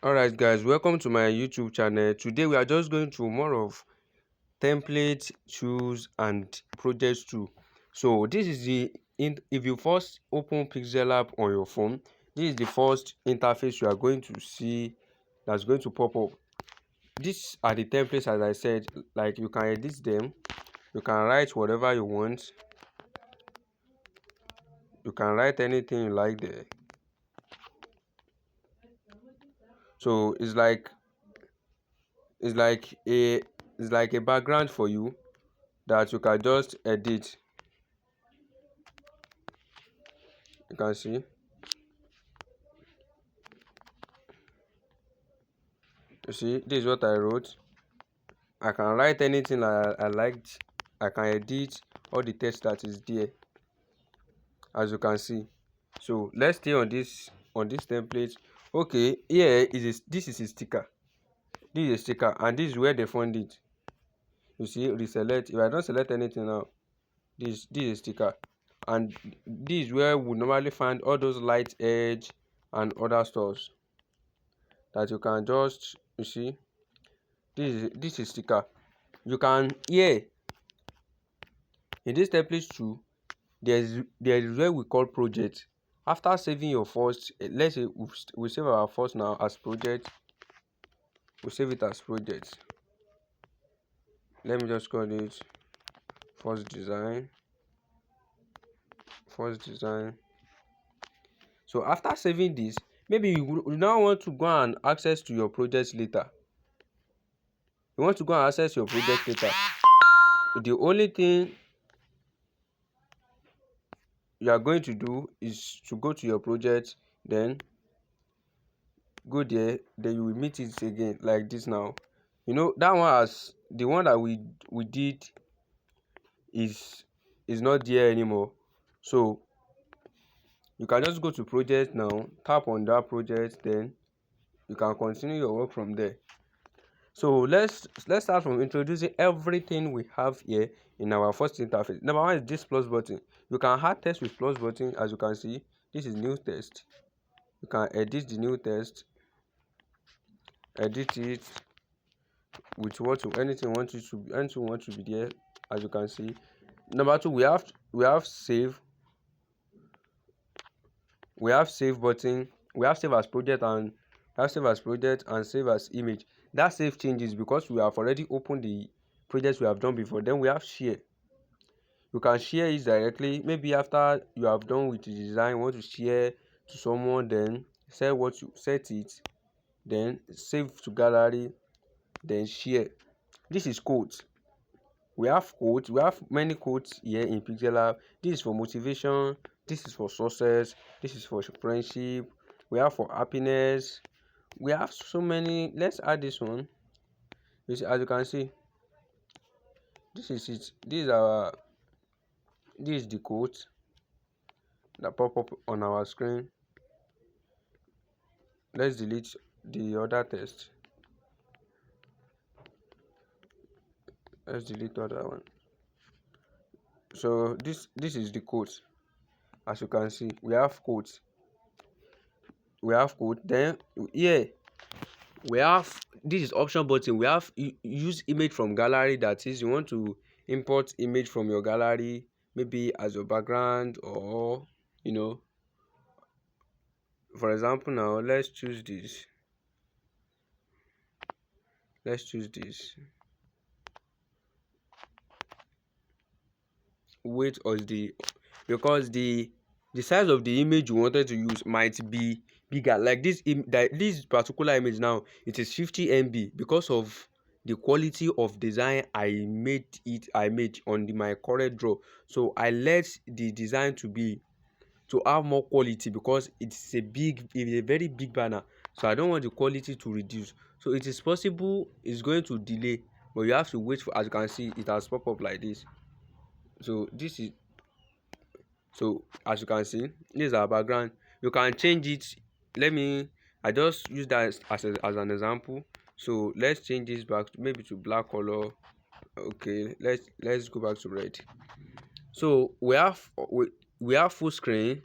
Alright guys, welcome to my YouTube channel. Today we are just going to more of template, tools and project tool. So this is if you first open Pixellab on your phone, this is the first interface you are going to see that's going to pop up. These are the templates, as I said. Like, you can edit them, you can write whatever you want, you can write anything you like there. So it's like a background for you that you can just edit. You can see, this is what I wrote. I can write anything I liked. I can edit all the text that is there, as you can see. So let's stay on this template. Okay, this is a sticker. This is a sticker, and this is where they found it. You see, reselect. If I don't select anything now, this is a sticker, and this is where we normally find all those light edge and other stuffs that you can just, you see, this is sticker. You can, in this template too, there is where we call project. After saving your first, let's say we save our first now as project. We save it as project. Let me just call it first design. So after saving this, maybe you now want to go and access to your project later. You want to go and access your project later. The only thing you are going to do is to go to your project, then go there, then you will meet it again like this. Now you know that one, as the one that we did is not there anymore. So you can just go to project now, tap on that project, then you can continue your work from there. So let's start from introducing everything we have here in our first interface. Number one is this plus button. You can add text with plus button. As you can see, this is new text. You can edit the new text, edit it with anything you want to be there. As you can see, number two, we have save. We have save button. We have save as project and save as image. That save changes because we have already opened the projects we have done before. Then we have share. You can share it directly. Maybe after you have done with the design, you want to share to someone, then set it, then save to gallery, then share. This is quotes. We have quotes. We have many quotes here in Pixellab. This is for motivation. This is for success. This is for friendship. We have for happiness. We have so many. Let's add this one. You see, as you can see, this is it. This is the quote that pop up on our screen. Let's delete the other text. Let's delete the other one. So this is the quote. As you can see, we have quotes. Then here we have, this is option button. We have use image from gallery. That is, you want to import image from your gallery, maybe as your background, or for example, now let's choose this. Weight or because the size of the image you wanted to use might be bigger. Like this particular image now, it is 50 MB because of the quality of design I made on my current draw. So I let the design to have more quality because it's a very big banner. So I don't want the quality to reduce. So it is possible it's going to delay, but you have to wait for, as you can see, it has pop up like this. So as you can see, this is our background. You can change it. I just use that as an example. So let's change this back maybe to black color. Okay, let's go back to red. So we have full screen.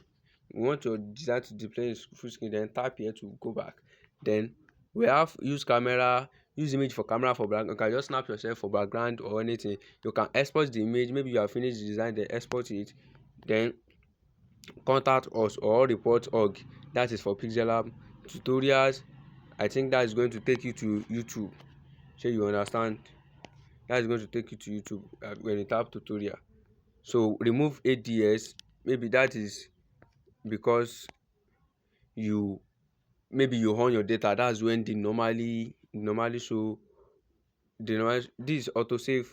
We want to design to display full screen, then tap here to go back. Then We have use camera, use image for camera for background. You can just snap yourself for background or anything. You can export the image. Maybe you have finished the design, then export it, then contact us or report org. That is for Pixellab. Tutorials, I think that is going to take you to YouTube. So you understand, that is going to take you to YouTube when you tap tutorial. So remove ADS. Maybe that is because you, maybe you own your data. That's when they normally show the normal. This is autosave.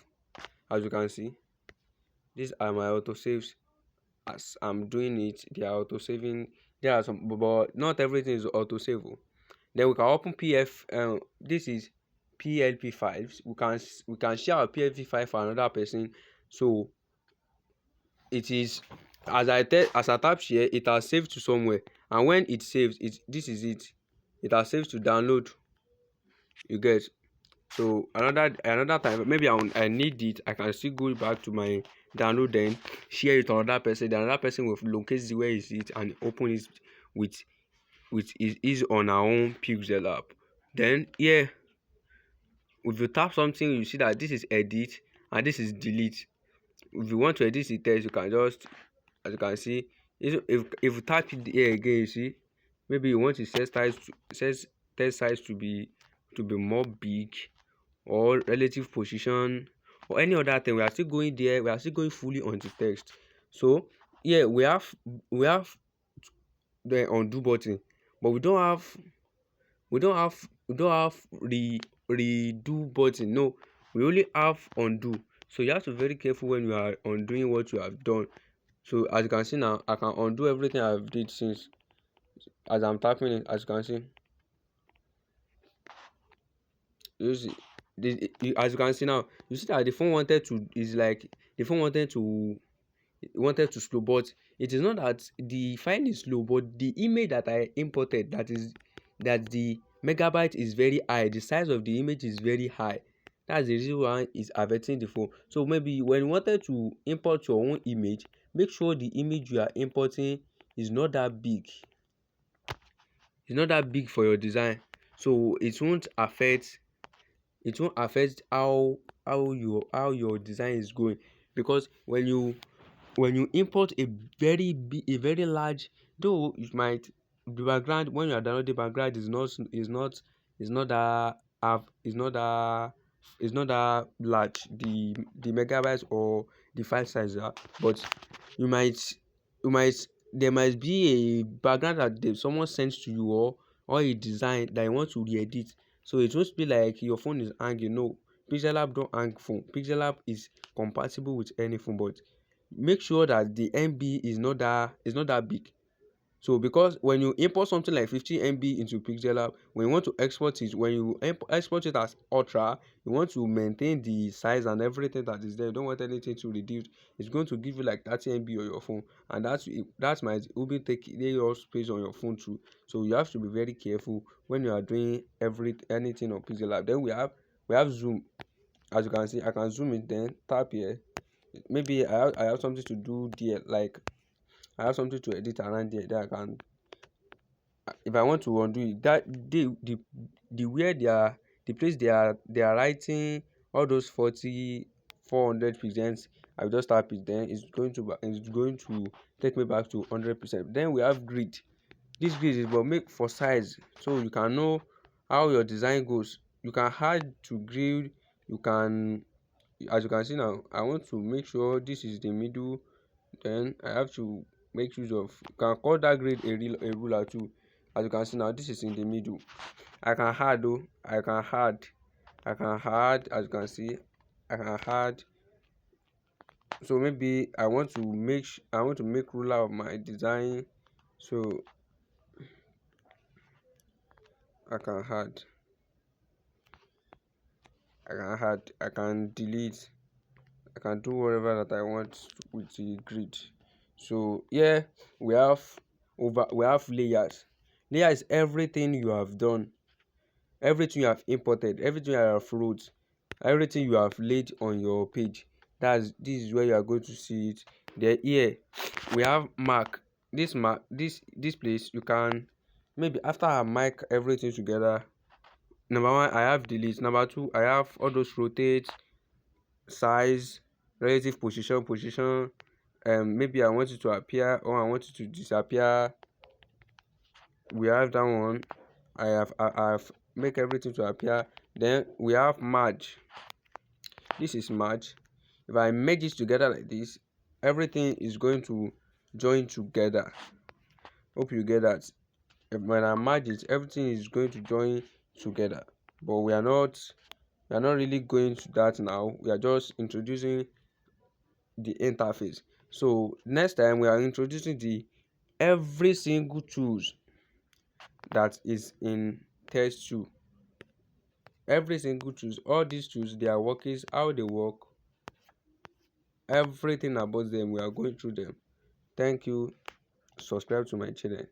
As you can see, these are my autosaves. As I'm doing it, they are autosaving. There are some, but not everything is autosave. Then we can open PF. This is PLP files. We can share our PLP file for another person. So it is, as I tap share, it has saved to somewhere, and when it saves it, this is it. It has saved to download. You get. So another time, maybe I need it, I can still go back to my download, then share it to another person. The another person will locate the where is it and open it with is on our own Pixel app. Then yeah, if you tap something, you see that this is edit and this is delete. If you want to edit the text, you can just, as you can see, if you tap it here again, you see, maybe you want to set text size to be more big, or relative position, or any other thing. We are still going there, we are still going fully on the text. So yeah, we have the undo button, but we don't have redo button. No, we only have undo. So you have to be very careful when you are undoing what you have done. So as you can see now, I can undo everything I've did since, as I'm typing it. As you can see, you see as you can see now, you see that the phone wanted to, is like the phone wanted to slow, but it is not that the file is slow, but the image that I imported, that the megabyte is very high, the size of the image is very high. That's the reason why it's affecting the phone. So maybe when you wanted to import your own image, make sure the image you are importing is not that big. It's not that big for your design, so it won't affect how your design is going. Because when you import a very large, though it might, the background, when you are downloading, the background is not that is not that large, the megabytes or the file size but you might you might there might be a background that someone sends to you, or a design that you want to re-edit. So it won't be like your phone is hanging. No, Pixellab don't hang phone. Pixellab is compatible with any phone, but make sure that the MB is not that big. So because when you import something like 15 MB into Pixellab, when you want to export it, when you export it as ultra, you want to maintain the size and everything that is there. You don't want anything to reduce. It's going to give you like 30 MB on your phone, and that might even take your space on your phone too. So you have to be very careful when you are doing anything on Pixellab. Then we have zoom. As you can see, I can zoom it, then tap here. Maybe I have something to do there, like I have something to edit around there that I can, if I want to undo it, that the where the place they are writing all those 400 percent, I will just tap it, then it's going to take me back to 100%. Then we have grid. This grid is but make for size, so you can know how your design goes. You can add to grid. You can, as you can see now, I want to make sure this is the middle. Then I have to make use of, you can call that grid a ruler too. As you can see now, this is in the middle. I can add though, I can add, as you can see, I can add. So maybe I want to make ruler of my design. So I can add, I can delete, I can do whatever that I want with the grid. So yeah, we have layers. Layer is everything you have done, everything you have imported, everything you have wrote, everything you have laid on your page. This is where you are going to see it. Then here we have mark. This place, you can, maybe after I mark everything together, Number one, I have delete. Number two, I have all those rotate, size, relative position. Maybe I want it to appear or I want it to disappear. We have that one. I have make everything to appear. Then we have merge. This is merge. If I merge it together like this, everything is going to join together. Hope you get that. When I merge it, everything is going to join together. But we are not really going to that now. We are just introducing the interface. So next time we are introducing the every single tools that is in test 2. Every single tools, all these tools, their workings, how they work, everything about them, we are going through them. Thank you. Subscribe to my channel.